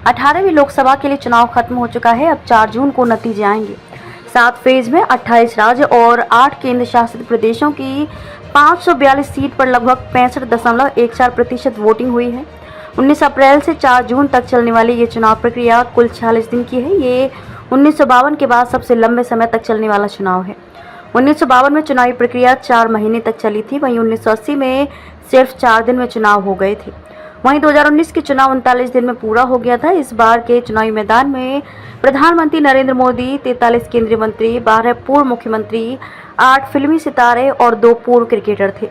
18वीं लोकसभा के लिए चुनाव खत्म हो चुका है। अब 4 जून को नतीजे आएंगे। 7 फेज में 28 राज्य और 8 केंद्र शासित प्रदेशों की 542 सीट पर लगभग 65.14% वोटिंग हुई है। 19 अप्रैल से 4 जून तक चलने वाली ये चुनाव प्रक्रिया कुल 46 दिन की है। ये 1952 के बाद सबसे लंबे समय तक चलने वाला चुनाव है। 1952 में चुनावी प्रक्रिया 4 महीने तक चली थी। वहीं 1980 में सिर्फ 4 दिन में चुनाव हो गए थे। वहीं 2019 के चुनाव 39 दिन में पूरा हो गया था। इस बार के चुनावी मैदान में प्रधानमंत्री नरेंद्र मोदी, 43 केंद्रीय मंत्री, 12 पूर्व मुख्यमंत्री, 8 फिल्मी सितारे और 2 पूर्व क्रिकेटर थे।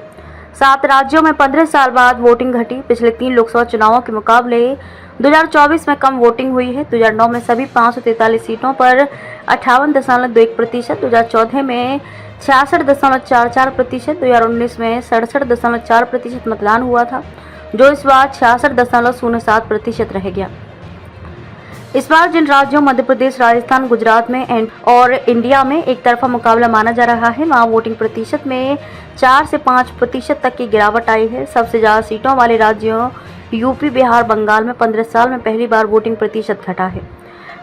7 राज्यों में 15 साल बाद वोटिंग घटी। पिछले 3 लोकसभा चुनावों के मुकाबले 2024 में कम वोटिंग हुई है। 2009 में सभी 543 सीटों पर 58.21%, 2014 में 66.44%, 2019 में 67.4% मतदान हुआ था, जो इस बार 66.07% रह गया। इस बार जिन राज्यों मध्य प्रदेश, राजस्थान, गुजरात में और इंडिया में एक तरफा मुकाबला माना जा रहा है, वहाँ वोटिंग प्रतिशत में 4 से 5% तक की गिरावट आई है। सबसे ज़्यादा सीटों वाले राज्यों यूपी, बिहार, बंगाल में 15 साल में पहली बार वोटिंग प्रतिशत घटा है।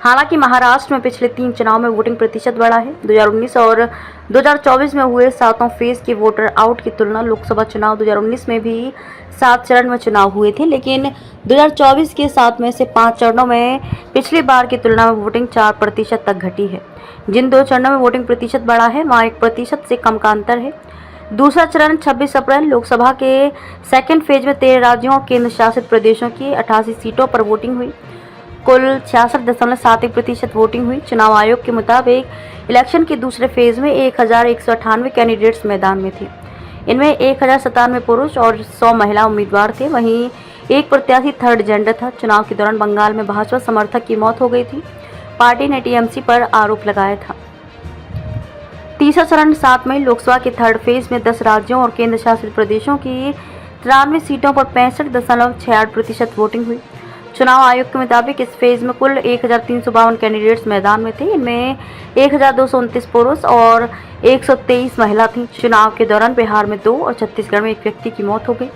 हालांकि महाराष्ट्र में पिछले 3 चुनाव में वोटिंग प्रतिशत बढ़ा है। 2019 और 2024 में हुए 7 फेज के वोटर आउट की तुलना लोकसभा चुनाव 2019 में भी 7 चरण में चुनाव हुए थे, लेकिन 2024 के 7 में से 5 चरणों में पिछली बार की तुलना में वोटिंग 4% तक घटी है। जिन 2 चरणों में वोटिंग प्रतिशत बढ़ा है, वहाँ 1% से कम का अंतर है। दूसरा चरण 26 अप्रैल लोकसभा के सेकेंड फेज में 13 राज्यों और केंद्र शासित प्रदेशों की 88 सीटों पर वोटिंग हुई। कुल 66.71% वोटिंग हुई। चुनाव आयोग के मुताबिक इलेक्शन के दूसरे फेज में 1198 कैंडिडेट्स मैदान में थे। इनमें 1097 पुरुष और 100 महिला उम्मीदवार थे। वहीं एक प्रत्याशी थर्ड जेंडर था। चुनाव के दौरान बंगाल में भाजपा समर्थक की मौत हो गई थी। पार्टी ने टीएमसी पर आरोप लगाया था। तीसरा चरण 7 मई लोकसभा के थर्ड फेज में 10 राज्यों और केंद्र शासित प्रदेशों की 93 सीटों पर 65.68% वोटिंग हुई। चुनाव आयोग के मुताबिक इस फेज में कुल 1352 कैंडिडेट्स मैदान में थे। इनमें 1229 पुरुष और 123 महिला थीं। चुनाव के दौरान बिहार में 2 और छत्तीसगढ़ में 1 व्यक्ति की मौत हो गई।